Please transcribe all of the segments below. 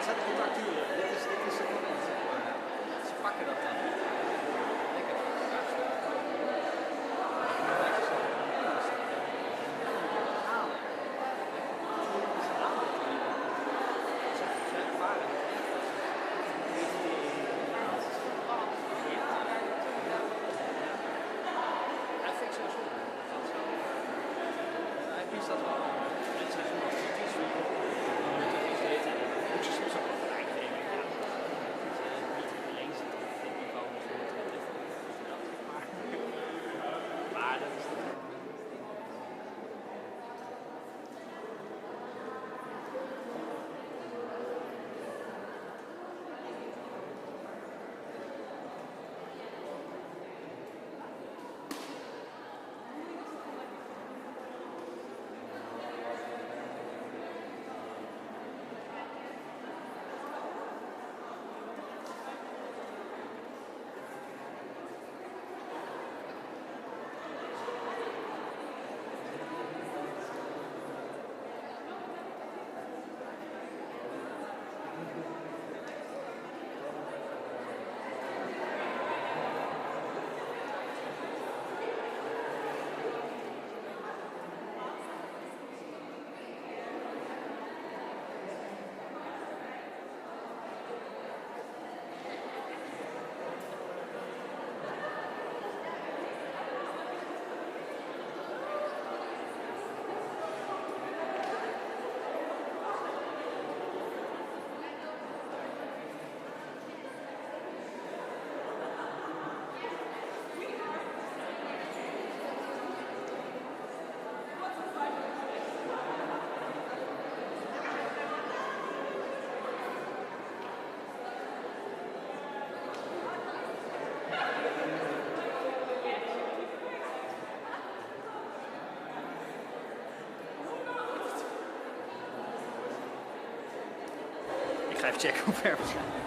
zijn contracturen. Dit is het moment. Ze pakken dat dan. Lekker. Ik ga even checken hoe ver we zijn.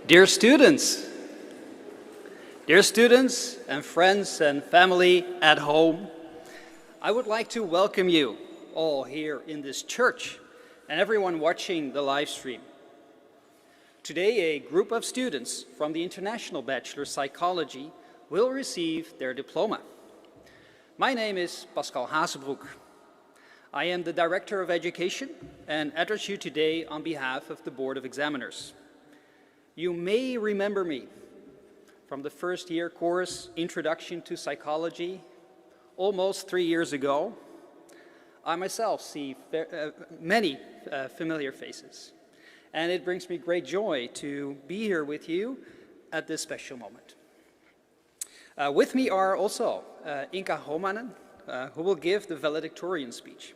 Dear students and friends and family at home, I would like to welcome you all here in this church and everyone watching the live stream. Today, a group of students from the International Bachelor Psychology will receive their diploma. My name is Pascal Hazebroek. I am the Director of Education and address you today on behalf of the Board of Examiners. You may remember me from the first year course, Introduction to Psychology, almost 3 years ago. I myself see many familiar faces, and it brings me great joy to be here with you at this special moment. With me are also Inka Homanen, who will give the valedictorian speech,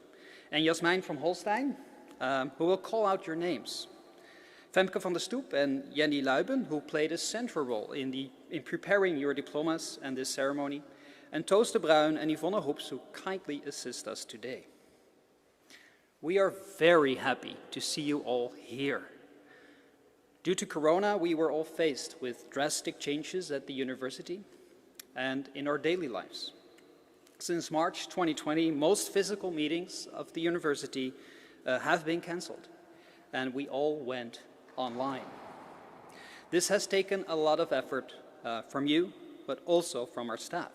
and Jasmijn from Holstein, who will call out your names. Femke van der Stoep and Jenny Luiben, who played a central role in preparing your diplomas and this ceremony, and Toos de Bruin and Yvonne Hoeps, who kindly assist us today. We are very happy to see you all here. Due to Corona, we were all faced with drastic changes at the university and in our daily lives. Since March 2020, most physical meetings of the university have been cancelled, and we all went online. This has taken a lot of effort from you, but also from our staff.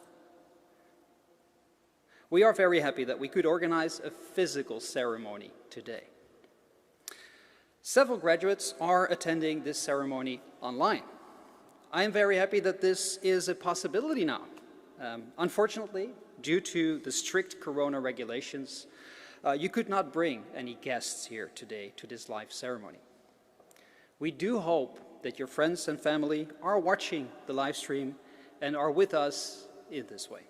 We are very happy that we could organize a physical ceremony today. Several graduates are attending this ceremony online. I am very happy that this is a possibility now. Unfortunately, due to the strict Corona regulations, you could not bring any guests here today to this live ceremony. We do hope that your friends and family are watching the live stream and are with us in this way.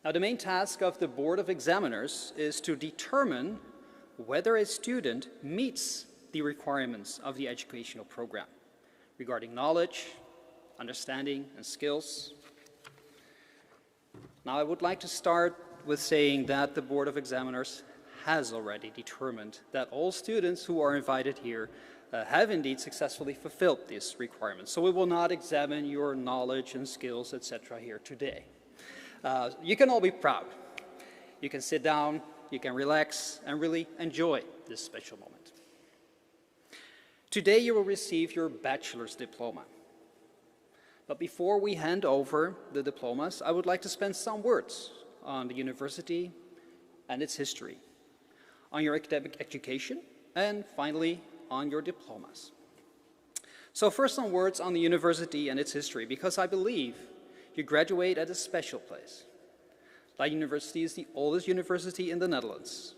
Now, the main task of the Board of Examiners is to determine whether a student meets the requirements of the educational program regarding knowledge, understanding, and skills. Now, I would like to start with saying that the Board of Examiners has already determined that all students who are invited here have indeed successfully fulfilled these requirements. So we will not examine your knowledge and skills, etc. here today. You can all be proud. You can sit down, you can relax, and really enjoy this special moment. Today you will receive your bachelor's diploma. But before we hand over the diplomas, I would like to spend some words on the university and its history, on your academic education, and finally on your diplomas. So first some words on the university and its history, because I believe you graduate at a special place. Leiden University is the oldest university in the Netherlands.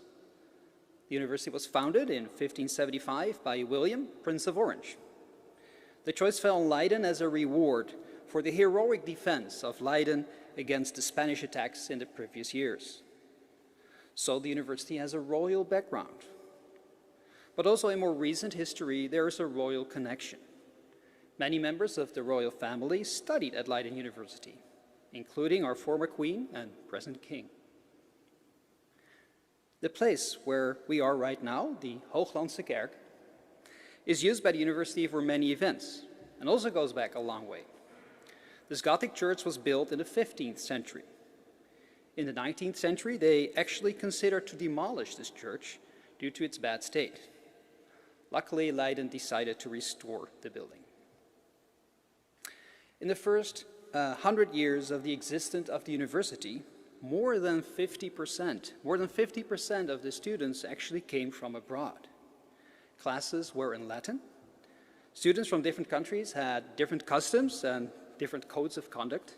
The university was founded in 1575 by William, Prince of Orange. The choice fell on Leiden as a reward for the heroic defense of Leiden against the Spanish attacks in the previous years. So the university has a royal background. But also in more recent history, there is a royal connection. Many members of the royal family studied at Leiden University, including our former queen and present king. The place where we are right now, the Hooglandse Kerk, is used by the university for many events and also goes back a long way. This Gothic church was built in the 15th century. In the 19th century, they actually considered to demolish this church due to its bad state. Luckily, Leiden decided to restore the building. In the first 100 years of the existence of the university, more than 50% of the students actually came from abroad. Classes were in Latin. Students from different countries had different customs and different codes of conduct.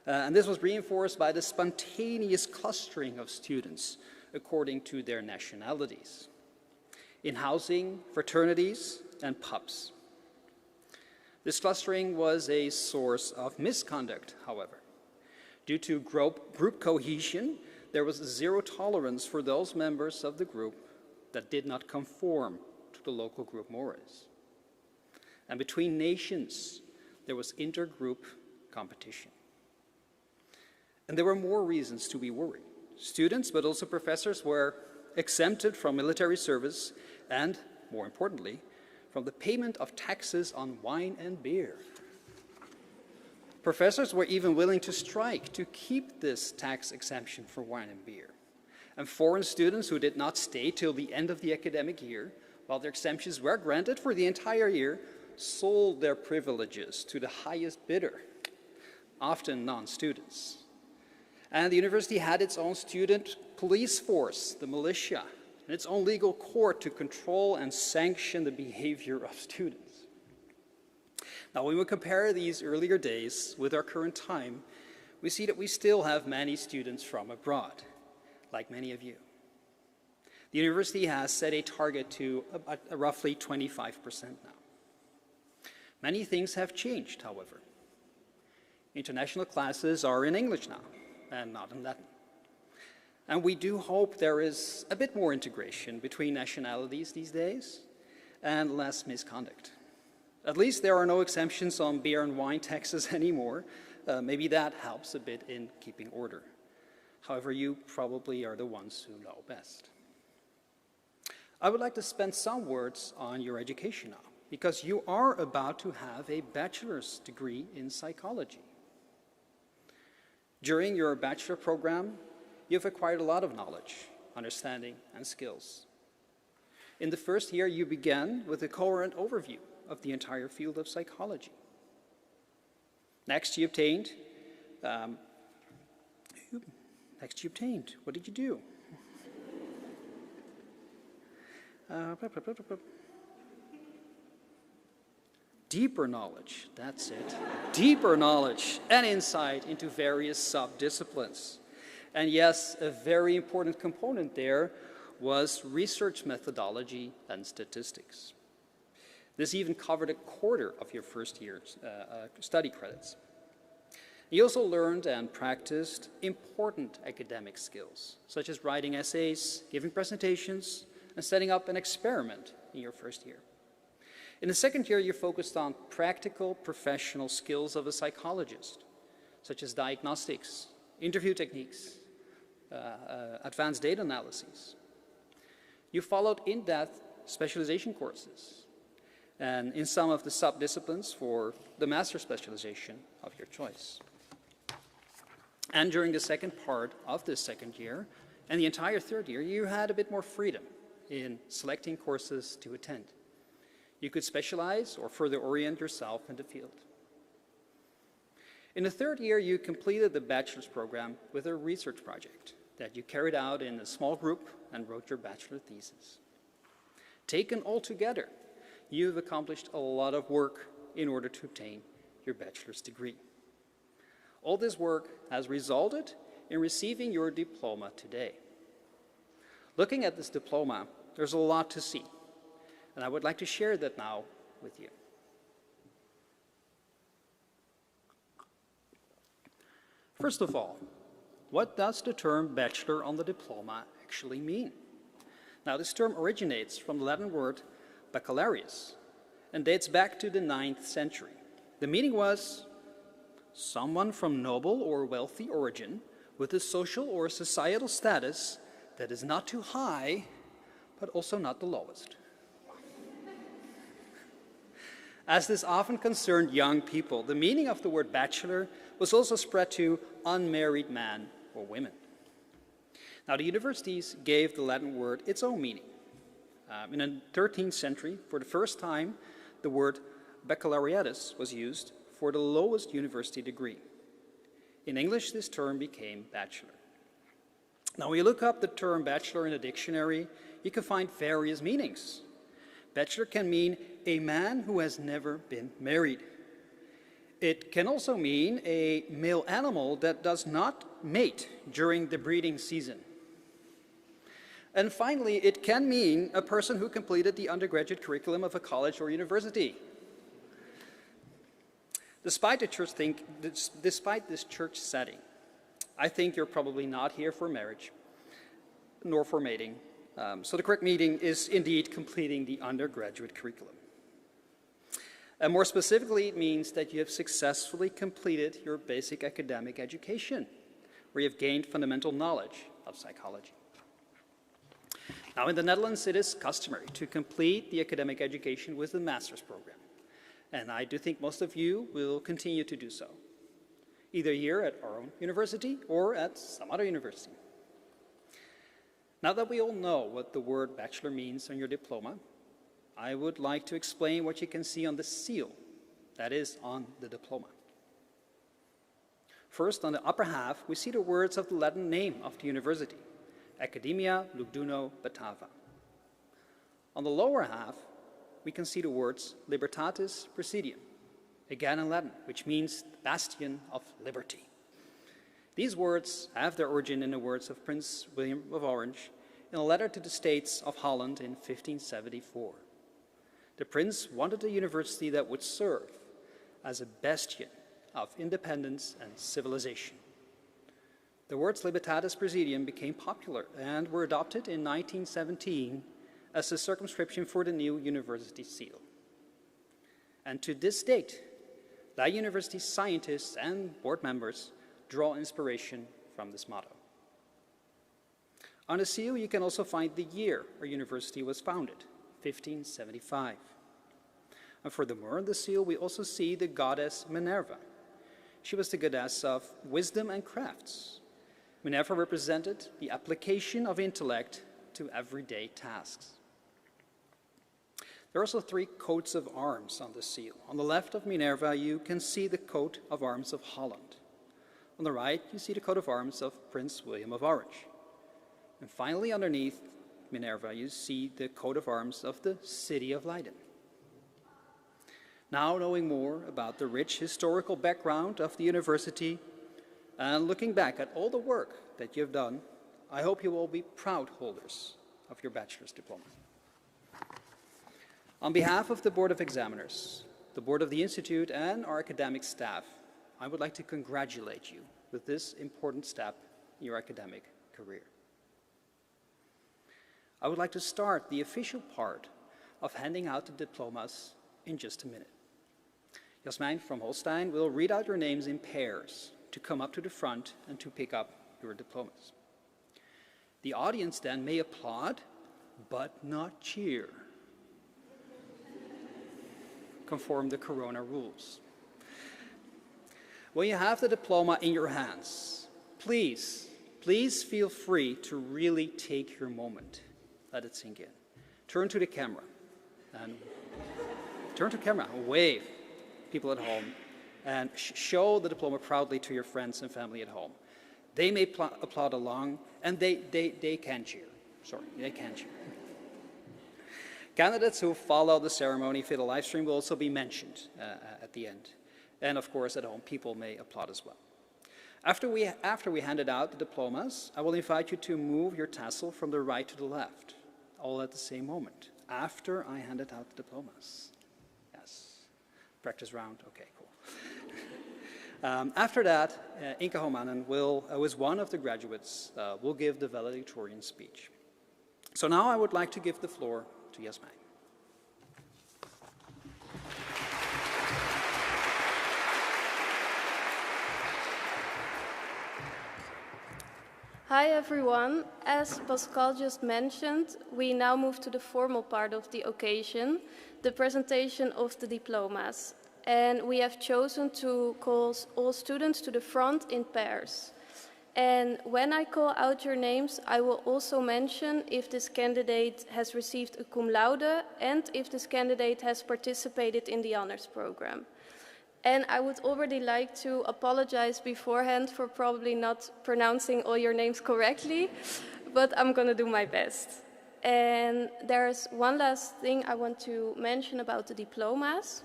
And this was reinforced by the spontaneous clustering of students according to their nationalities, in housing, fraternities, and pubs. This clustering was a source of misconduct, however. Due to group cohesion, there was zero tolerance for those members of the group that did not conform to the local group mores. And between nations, there was intergroup competition. And there were more reasons to be worried. Students, but also professors, were exempted from military service and, more importantly, from the payment of taxes on wine and beer. Professors were even willing to strike to keep this tax exemption for wine and beer. And foreign students who did not stay till the end of the academic year, while their exemptions were granted for the entire year, sold their privileges to the highest bidder, often non-students. And the university had its own student police force, the militia, and its own legal court to control and sanction the behavior of students. Now, when we compare these earlier days with our current time, we see that we still have many students from abroad, like many of you. The university has set a target to roughly 25% now. Many things have changed, however. International classes are in English now, and not in Latin. And we do hope there is a bit more integration between nationalities these days and less misconduct. At least there are no exemptions on beer and wine taxes anymore. Maybe that helps a bit in keeping order. However, you probably are the ones who know best. I would like to spend some words on your education now, because you are about to have a bachelor's degree in psychology. During your bachelor program, you've acquired a lot of knowledge, understanding, and skills. In the first year, you began with a coherent overview of the entire field of psychology. Next, you obtained, what did you do? Deeper knowledge, that's it. Deeper knowledge and insight into various sub-disciplines. And yes, a very important component there was research methodology and statistics. This even covered a quarter of your first year's study credits. You also learned and practiced important academic skills, such as writing essays, giving presentations, and setting up an experiment in your first year. In the second year, you focused on practical professional skills of a psychologist, such as diagnostics, interview techniques, advanced data analyses. You followed in-depth specialization courses, and in some of the sub-disciplines for the master specialization of your choice. And during the second part of this second year, and the entire third year, you had a bit more freedom in selecting courses to attend. You could specialize or further orient yourself in the field. In the third year, you completed the bachelor's program with a research project that you carried out in a small group and wrote your bachelor thesis. Taken all together, you've accomplished a lot of work in order to obtain your bachelor's degree. All this work has resulted in receiving your diploma today. Looking at this diploma, there's a lot to see, and I would like to share that now with you. First of all, what does the term bachelor on the diploma actually mean? Now, this term originates from the Latin word baccalaureus and dates back to the 9th century. The meaning was someone from noble or wealthy origin with a social or societal status that is not too high, but also not the lowest. As this often concerned young people, the meaning of the word bachelor was also spread to unmarried men or women. Now, the universities gave the Latin word its own meaning. In the 13th century, for the first time, the word baccalaureatus was used for the lowest university degree. In English, this term became bachelor. Now, when you look up the term bachelor in a dictionary, you can find various meanings. Bachelor can mean a man who has never been married. It can also mean a male animal that does not mate during the breeding season. And finally, it can mean a person who completed the undergraduate curriculum of a college or university. Despite this church setting, I think you're probably not here for marriage, nor for mating. So the correct meaning is indeed completing the undergraduate curriculum. And more specifically, it means that you have successfully completed your basic academic education, where you have gained fundamental knowledge of psychology. Now, in the Netherlands, it is customary to complete the academic education with a master's program. And I do think most of you will continue to do so, either here at our own university or at some other university. Now that we all know what the word bachelor means on your diploma, I would like to explain what you can see on the seal, that is, on the diploma. First, on the upper half, we see the words of the Latin name of the university, Academia Lugduno Batava. On the lower half, we can see the words Libertatis Presidium, again in Latin, which means bastion of liberty. These words have their origin in the words of Prince William of Orange in a letter to the States of Holland in 1574. The prince wanted a university that would serve as a bastion of independence and civilization. The words Libertatis Presidium became popular and were adopted in 1917 as a circumscription for the new university seal. And to this date, Leiden University scientists and board members draw inspiration from this motto. On the seal, you can also find the year our university was founded, 1575. And furthermore, on the seal, we also see the goddess Minerva. She was the goddess of wisdom and crafts. Minerva represented the application of intellect to everyday tasks. There are also 3 coats of arms on the seal. On the left of Minerva, you can see the coat of arms of Holland. On the right, you see the coat of arms of Prince William of Orange. And finally, underneath Minerva, you see the coat of arms of the city of Leiden. Now, knowing more about the rich historical background of the university and looking back at all the work that you've done, I hope you will be proud holders of your bachelor's diploma. On behalf of the Board of Examiners, the Board of the Institute, and our academic staff, I would like to congratulate you with this important step in your academic career. I would like to start the official part of handing out the diplomas in just a minute. Jasmijn from Holstein will read out your names in pairs to come up to the front and to pick up your diplomas. The audience then may applaud, but not cheer. Conform the Corona rules. When you have the diploma in your hands, please feel free to really take your moment. Let it sink in. Turn to the camera and wave people at home and show the diploma proudly to your friends and family at home. They may applaud along, and they can cheer. Sorry, they can cheer. Candidates who follow the ceremony via the live stream will also be mentioned at the end. And of course, at home, people may applaud as well. After we handed out the diplomas, I will invite you to move your tassel from the right to the left, all at the same moment, after I handed out the diplomas. Yes. Practice round? Okay, cool. After that, Inke Homanen who is one of the graduates, will give the valedictorian speech. So now I would like to give the floor to Jasmijn. Hi everyone. As Pascal just mentioned, we now move to the formal part of the occasion, the presentation of the diplomas. And we have chosen to call all students to the front in pairs. And when I call out your names, I will also mention if this candidate has received a cum laude and if this candidate has participated in the honors program. And I would already like to apologize beforehand for probably not pronouncing all your names correctly, but I'm going to do my best. And there's one last thing I want to mention about the diplomas.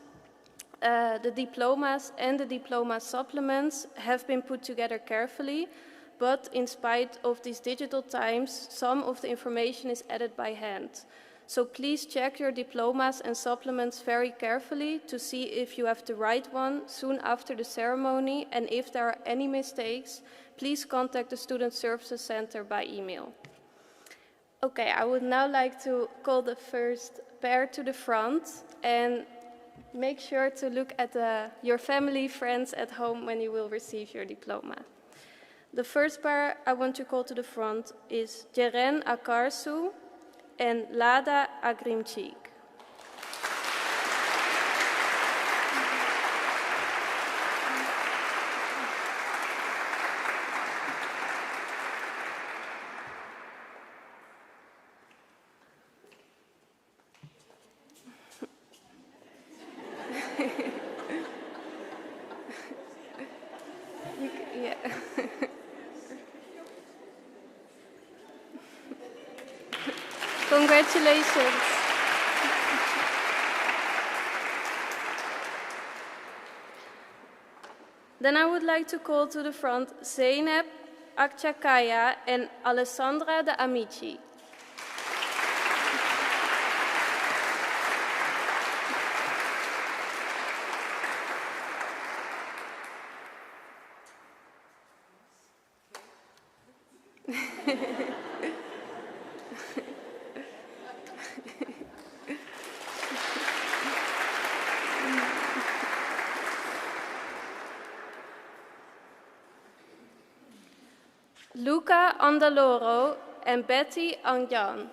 The diplomas and the diploma supplements have been put together carefully, but in spite of these digital times, some of the information is added by hand. So please check your diplomas and supplements very carefully to see if you have the right one soon after the ceremony, and if there are any mistakes, please contact the Student Services Center by email. Okay, I would now like to call the first pair to the front, and make sure to look at your family, friends at home when you will receive your diploma. The first pair I want to call to the front is Jeren Akarsu en Lada Agrimchik. Congratulations. Then I would like to call to the front Zeynep Akçakaya and Alessandra de Amici. Luca Andaloro and Betty Angjan.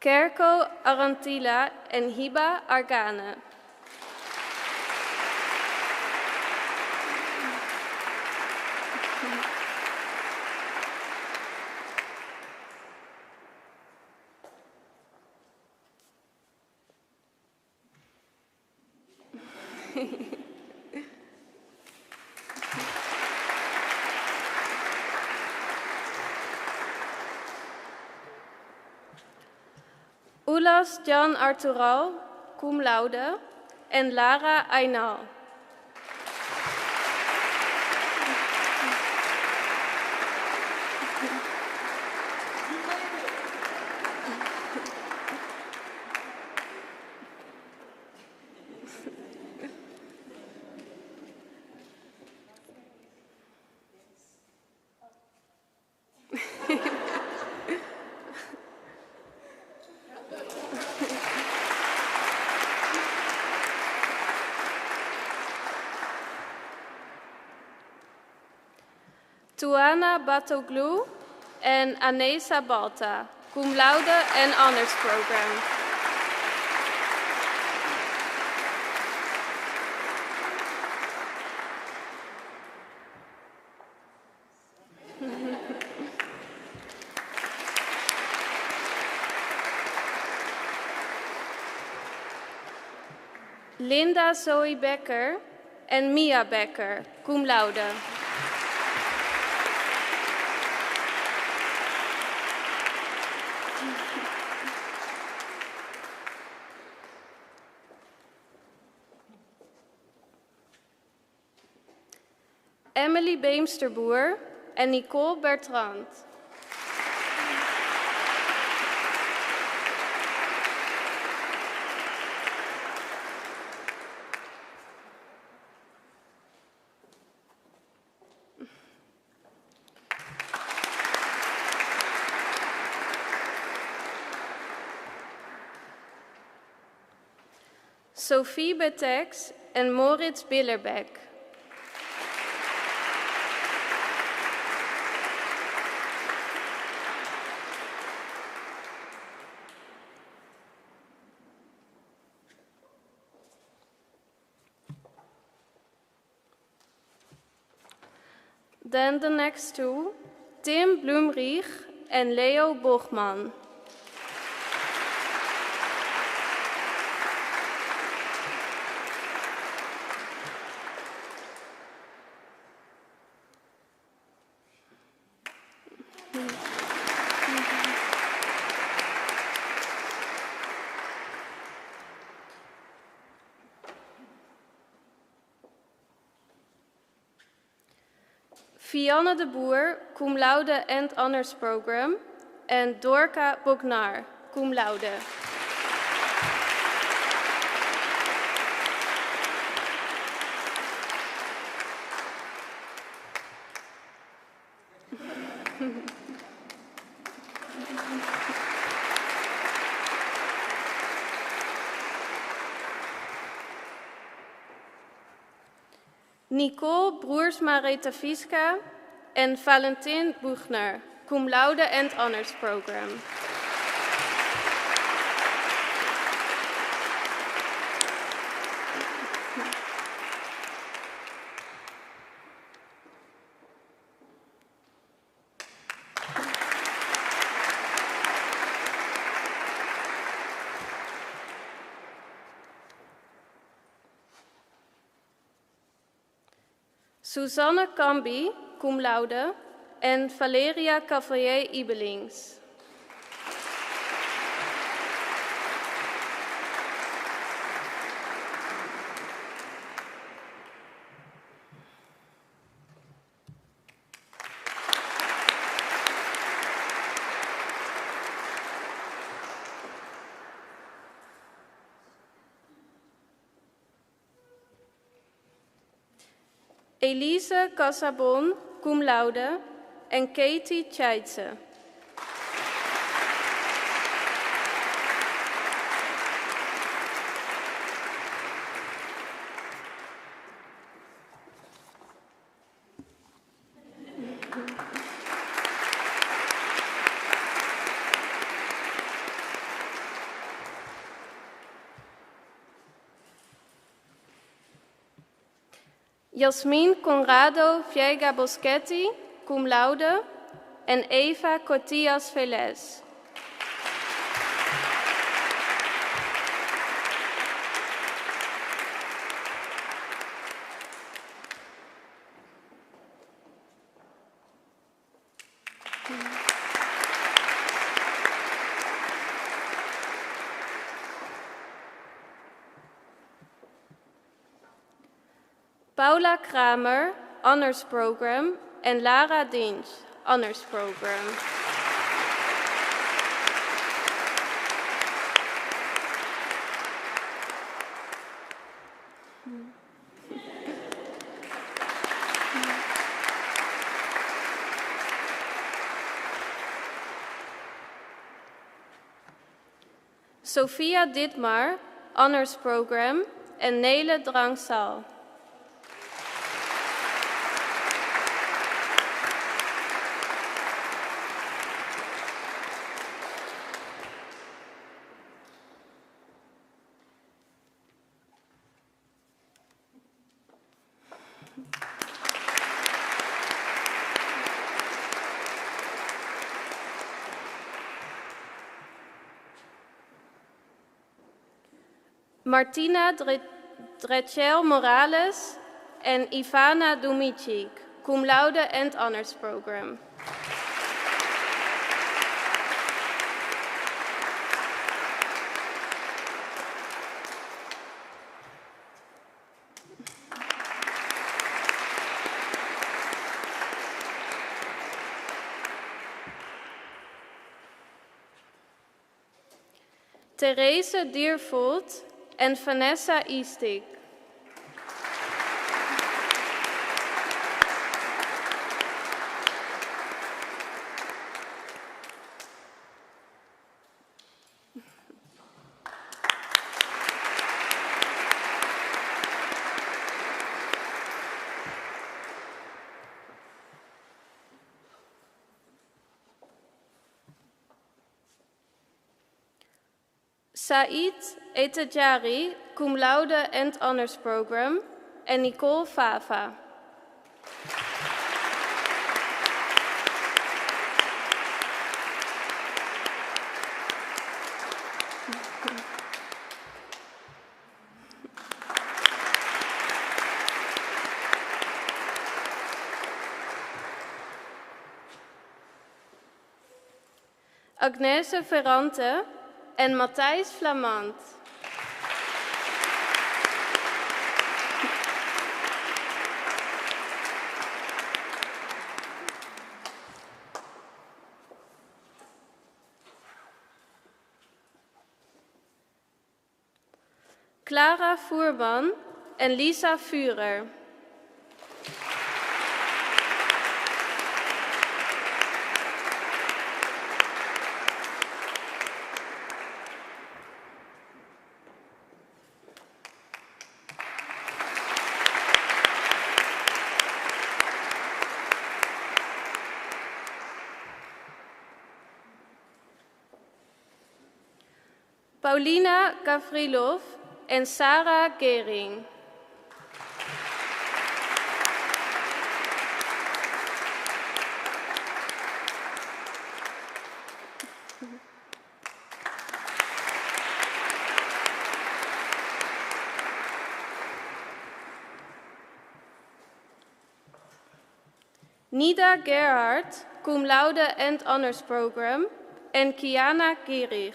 Kerko Arantila en Hiba Argane. Ulas Jan Artural, cum laude, en Lara Aynal. Tuana Batoglu en Anesa Balta, cum laude en honors program. Linda Zoe Becker en Mia Becker, cum laude. Emily Beemsterboer en Nicole Bertrand. Sophie Betex en Moritz Billerbeck. Then the next two, Tim Blumrich and Leo Bochman. Fianne de Boer, cum laude and honors program, and Dorka Bognar, cum laude. Nicole Broersma-Retaviska en Valentin Buchner, cum laude and honors program. Suzanne Cambi, cum laude, en Valeria Cavalier-Ibelings. Elise Casabon, cum laude, en Katie Tjeitse. Jasmin Conrado Viega Boschetti, cum laude, en Eva Cortillas Velez. Paula Kramer, honors program, en Lara Dinch, honors program. Sophia Ditmar, honors program, en Nele Drangsal. Martina Drechel Morales en Ivana Dumicic, cum laude and honors program. Therese Diervoort en Vanessa Eastig. Said Etejari, cum laude and honors program, en Nicole Fava. Agnese Ferrante en Matthijs Flamand. Clara Voerman en Lisa Vurer. Paulina Gavrilov en Sarah Gering. Nida Gerhardt, cum laude and honors program, en Kiana Gierig.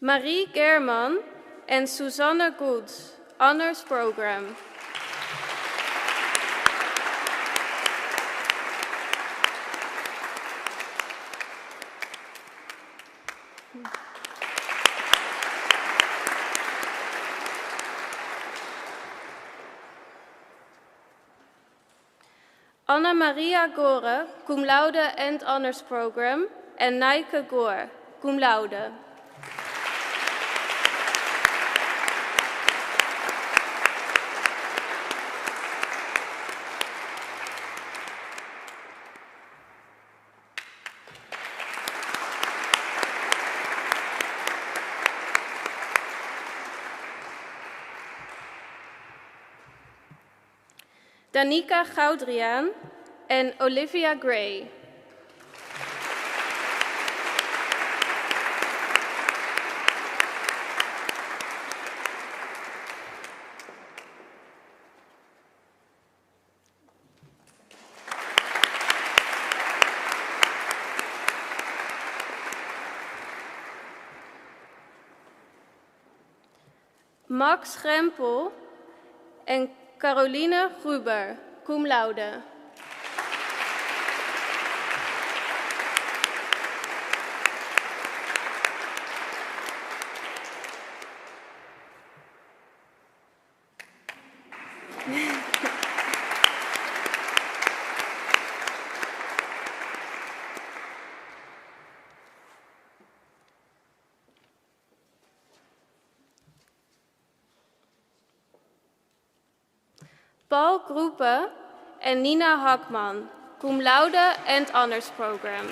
Marie German en Susanne Goods, honors program. Anna Maria Gore, cum laude and honors program, en Nijke Gore, cum laude. Danica Goudriaan en Olivia Gray. Max Grempel en Caroline Gruber, cum laude. Paul Groepe en Nina Hakman, cum laude and honors program.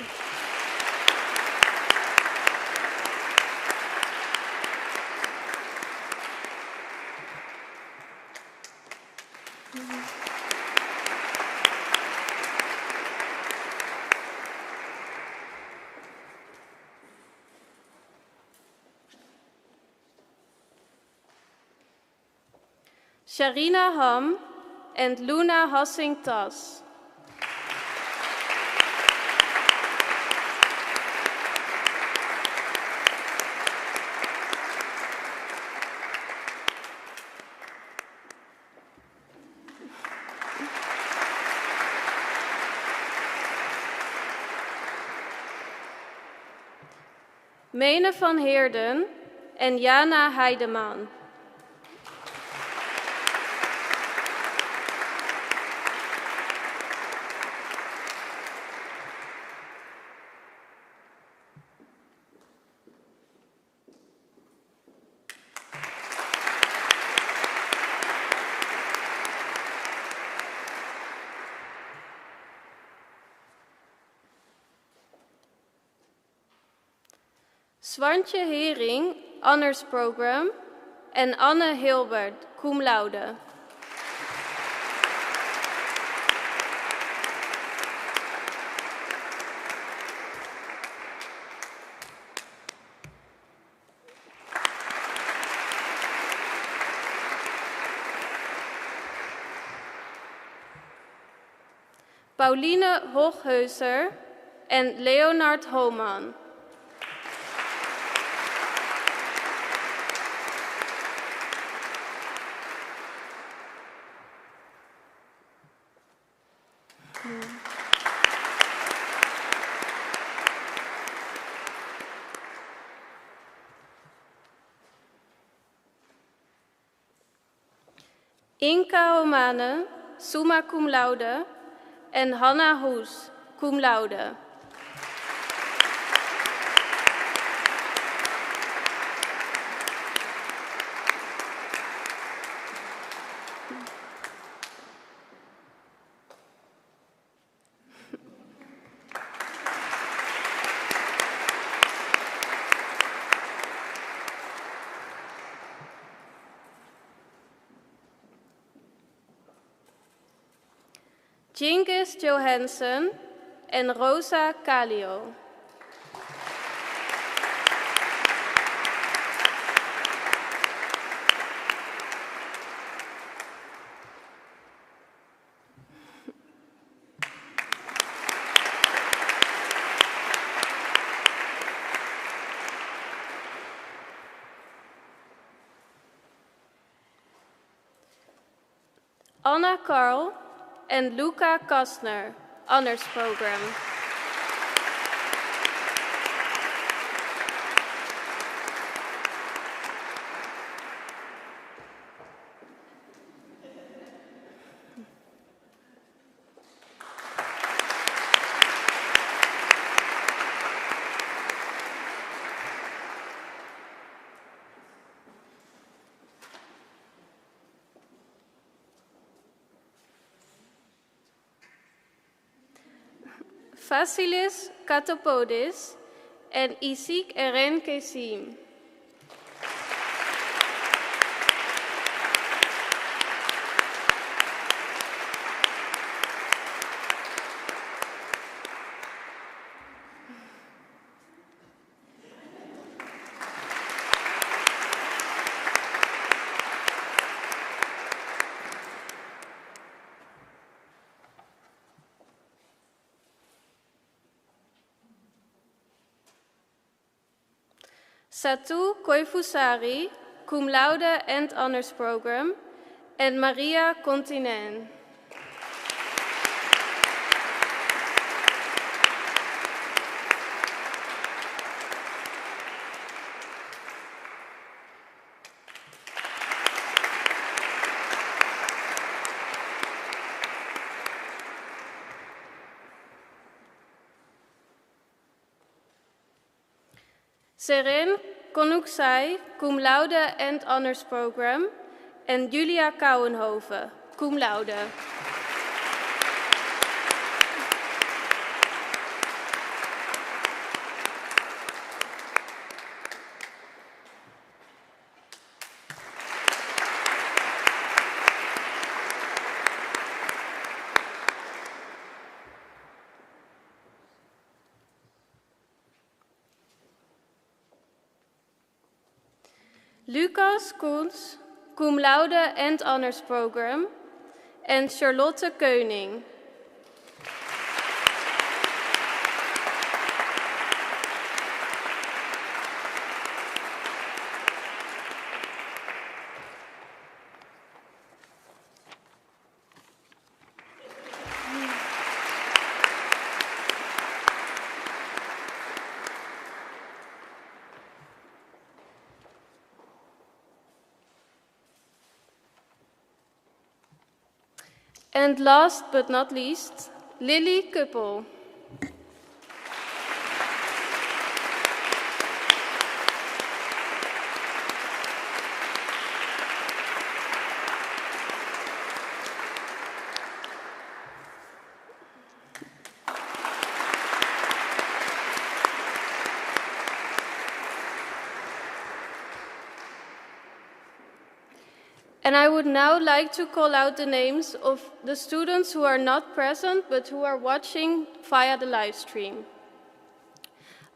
Sharina Ham and Luna Hassing-Tas. Mene van Heerden en Jana Heideman. Swantje Hering, honors program, en Anne Hilbert, cum laude. Pauline Hochheuser en Leonard Homan. Inka Omane, summa cum laude, en Hanna Hoes, cum laude. Jingis Johansen en Rosa Kalio. Anna Karl en Luca Kastner, Honors Program. Vasilis Katopodis en Isik Eren Kesim. Satu Koifusari, cum laude and honors program, and Maria Continen. Seren Konuksai, cum laude and honors program, and Julia Kouwenhoven, cum laude. Lucas Koens, cum laude and honors program, and Charlotte Keuning. And last but not least, Lily Kuppel. And I would now like to call out the names of the students who are not present but who are watching via the live stream.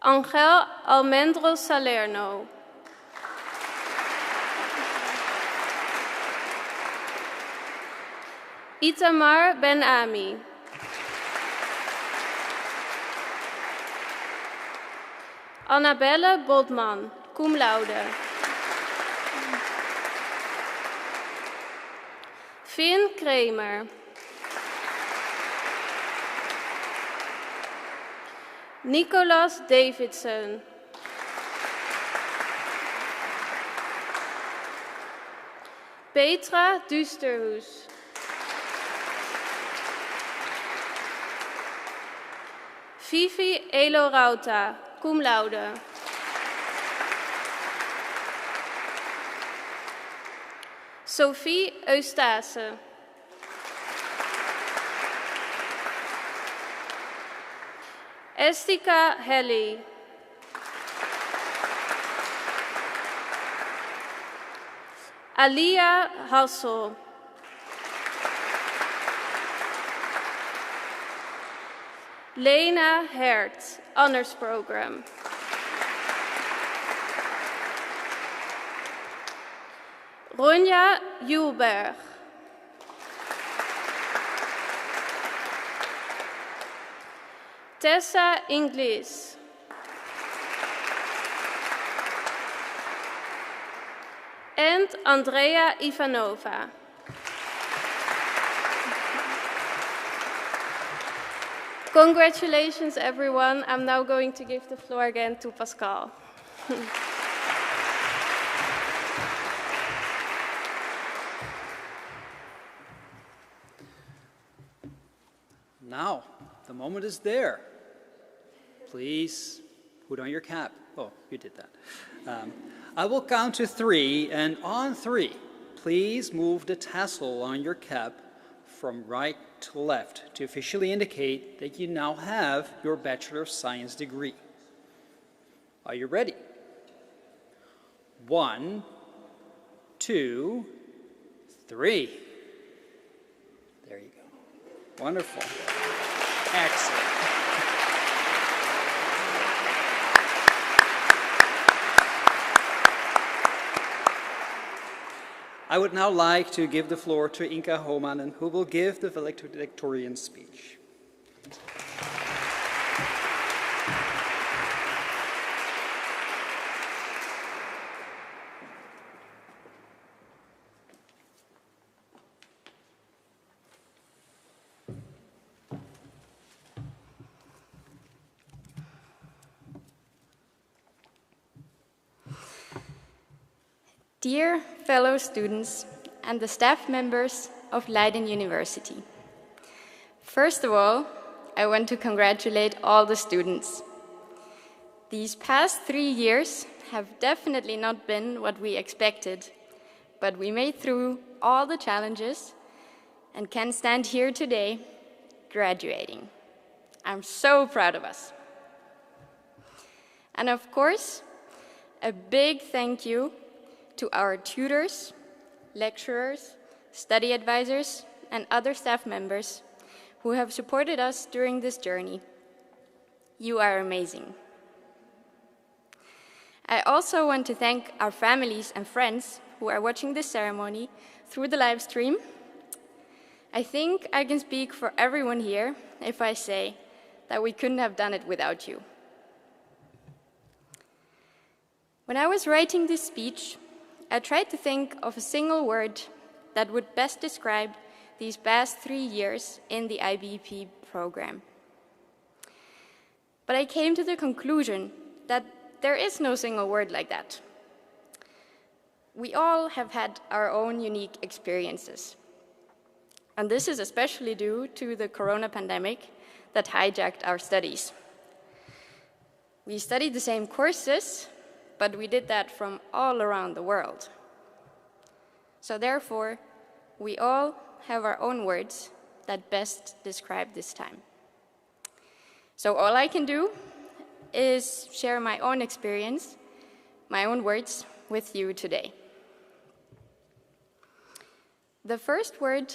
Angel Almendro Salerno. Itamar Ben Ami. Annabelle Bodman, cum laude. Finn Kramer. Nicolas Davidson. Petra Dusterhoes. Vivi Elorauta, cum laude. Sophie Eustase. Estika Helly. Alia Hassel. Lena Hert, Honors Program. Ronja Julberg. Tessa Inglis. And Andrea Ivanova. Congratulations, everyone. I'm now going to give the floor again to Pascal. Now, the moment is there. Please put on your cap. Oh, you did that. I will count to 3, and on 3, please move the tassel on your cap from right to left to officially indicate that you now have your Bachelor of Science degree. Are you ready? 1, 2, 3. There you go. Wonderful. Excellent. I would now like to give the floor to Inka Homanen, who will give the valedictorian speech. Dear fellow students and the staff members of Leiden University, first of all, I want to congratulate all the students. These past 3 years have definitely not been what we expected, but we made through all the challenges and can stand here today graduating. I'm so proud of us. And of course, a big thank you to our tutors, lecturers, study advisors, and other staff members who have supported us during this journey. You are amazing. I also want to thank our families and friends who are watching this ceremony through the live stream. I think I can speak for everyone here if I say that we couldn't have done it without you. When I was writing this speech, I tried to think of a single word that would best describe these past 3 years in the IBP program. But I came to the conclusion that there is no single word like that. We all have had our own unique experiences. And this is especially due to the corona pandemic that hijacked our studies. We studied the same courses, but we did that from all around the world. So therefore, we all have our own words that best describe this time. So all I can do is share my own experience, my own words with you today. The first word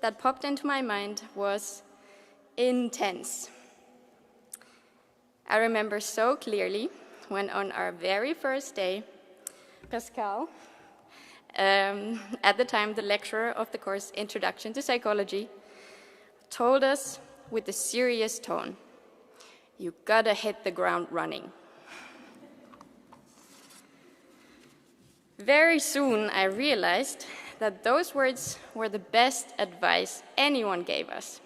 that popped into my mind was intense. I remember so clearly when on our very first day, Pascal, at the time the lecturer of the course Introduction to Psychology, told us with a serious tone, "You gotta hit the ground running." Very soon I realized that those words were the best advice anyone gave us.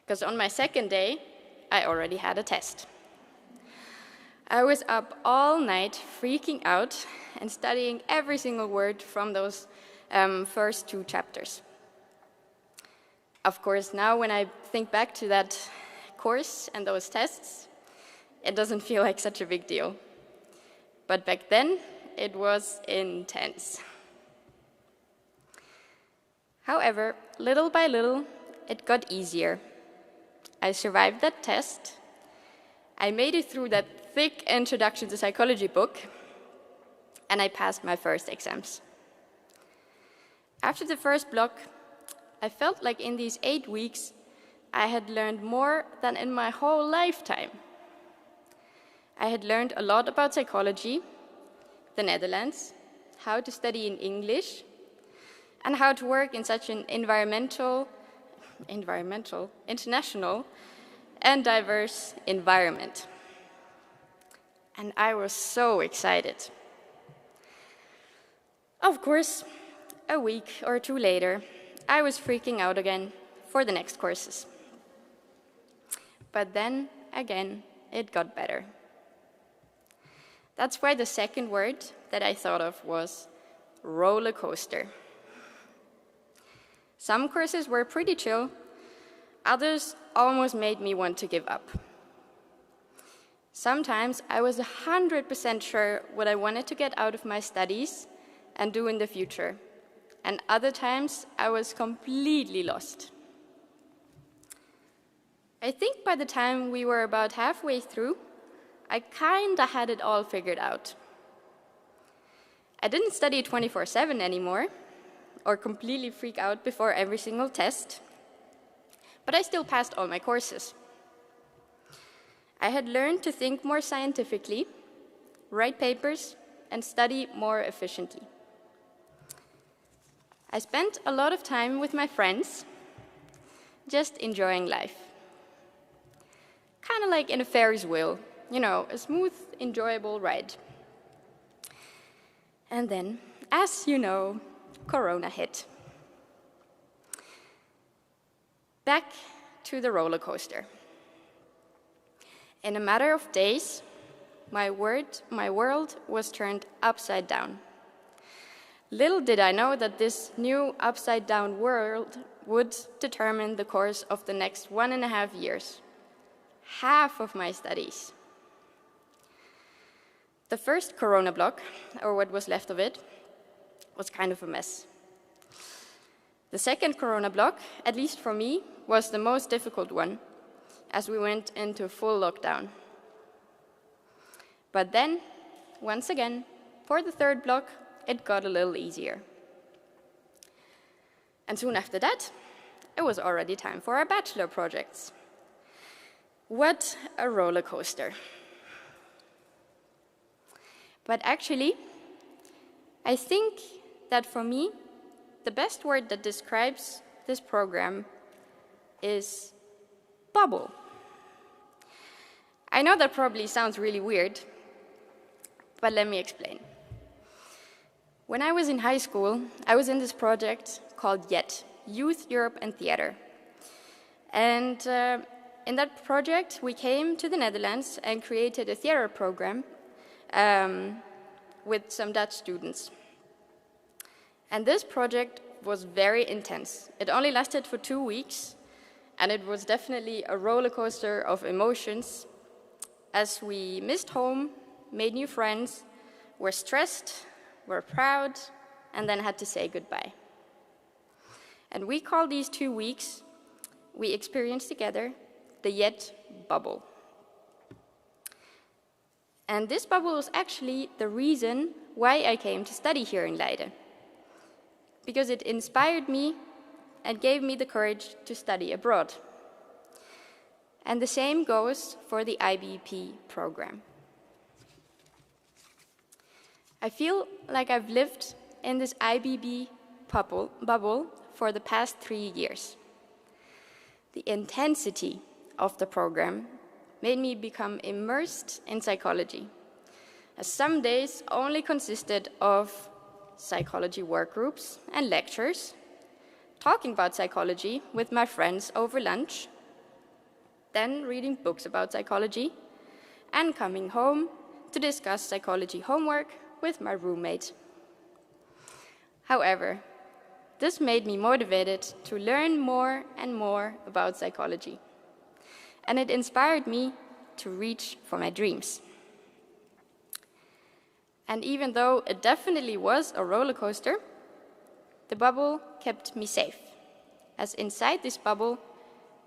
Because on my second day, I already had a test. I was up all night freaking out and studying every single word from those first 2 chapters. Of course, now when I think back to that course and those tests, it doesn't feel like such a big deal. But back then, it was intense. However, little by little, it got easier. I survived that test. I made it through that thick Introduction to Psychology book, and I passed my first exams. After the first block, I felt like in these 8 weeks, I had learned more than in my whole lifetime. I had learned a lot about psychology, the Netherlands, how to study in English, and how to work in such an international, and diverse environment. And I was so excited. Of course, a week or two later, I was freaking out again for the next courses. But then, again, it got better. That's why the second word that I thought of was roller coaster. Some courses were pretty chill, others almost made me want to give up. Sometimes I was 100% sure what I wanted to get out of my studies and do in the future, and other times I was completely lost. I think by the time we were about halfway through, I kinda had it all figured out. I didn't study 24/7 anymore, or completely freak out before every single test, but I still passed all my courses. I had learned to think more scientifically, write papers, and study more efficiently. I spent a lot of time with my friends, just enjoying life. Kind of like in a Ferris wheel, you know, a smooth, enjoyable ride. And then, as you know, Corona hit. Back to the roller coaster. In a matter of days, my world was turned upside down. Little did I know that this new upside-down world would determine the course of the next 1.5 years. Half of my studies. The first Corona block, or what was left of it, was kind of a mess. The second Corona block, at least for me, was the most difficult one, as we went into full lockdown. But then, once again, for the third block, it got a little easier. And soon after that, it was already time for our bachelor projects. What a roller coaster. But actually, I think that for me, the best word that describes this program is bubble. I know that probably sounds really weird, but let me explain. When I was in high school, I was in this project called YET, Youth, Europe and Theater. And in that project, we came to the Netherlands and created a theater program with some Dutch students. And this project was very intense. It only lasted for 2 weeks, and it was definitely a roller coaster of emotions as we missed home, made new friends, were stressed, were proud, and then had to say goodbye. And we call these 2 weeks we experienced together the YET bubble. And this bubble was actually the reason why I came to study here in Leiden, because it inspired me and gave me the courage to study abroad. And the same goes for the IBP program. I feel like I've lived in this IBB bubble for the past 3 years. The intensity of the program made me become immersed in psychology, as some days only consisted of psychology work groups and lectures, talking about psychology with my friends over lunch, then reading books about psychology, and coming home to discuss psychology homework with my roommate. However, this made me motivated to learn more and more about psychology, and it inspired me to reach for my dreams. And even though it definitely was a roller coaster, the bubble kept me safe, as inside this bubble,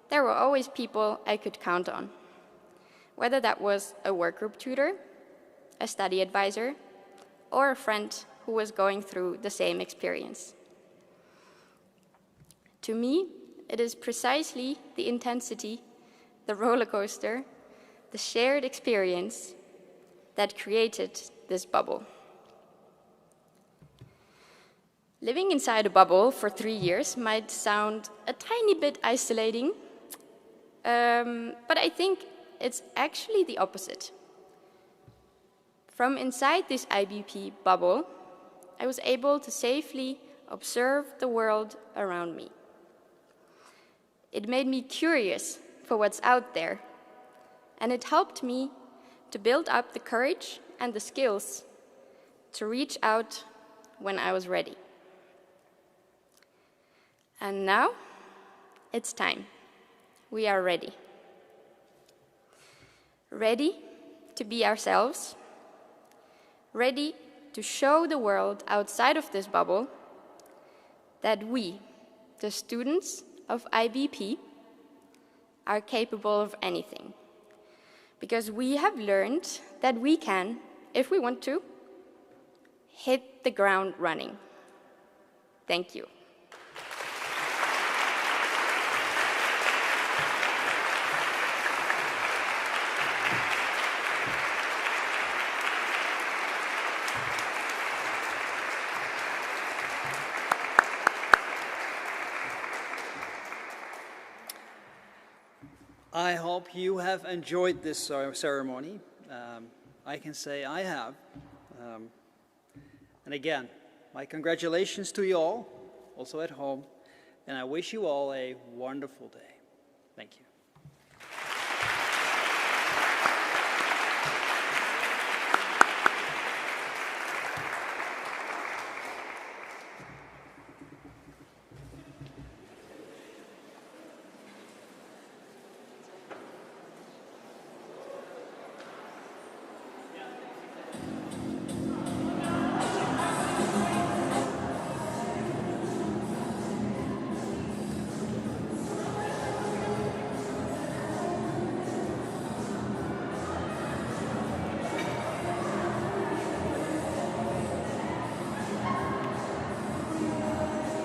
there were always people I could count on, whether that was a workgroup tutor, a study advisor, or a friend who was going through the same experience. To me, it is precisely the intensity, the roller coaster, the shared experience that created this bubble. Living inside a bubble for 3 years might sound a tiny bit isolating, but I think it's actually the opposite. From inside this IBP bubble, I was able to safely observe the world around me. It made me curious for what's out there, and it helped me to build up the courage and the skills to reach out when I was ready. And now, it's time. We are ready. Ready to be ourselves, ready to show the world outside of this bubble that we, the students of IBP, are capable of anything. Because we have learned that we can, if we want to, hit the ground running. Thank you. I hope you have enjoyed this ceremony. I can say I have. And again, my congratulations to you all, also at home, and I wish you all a wonderful day. Thank you.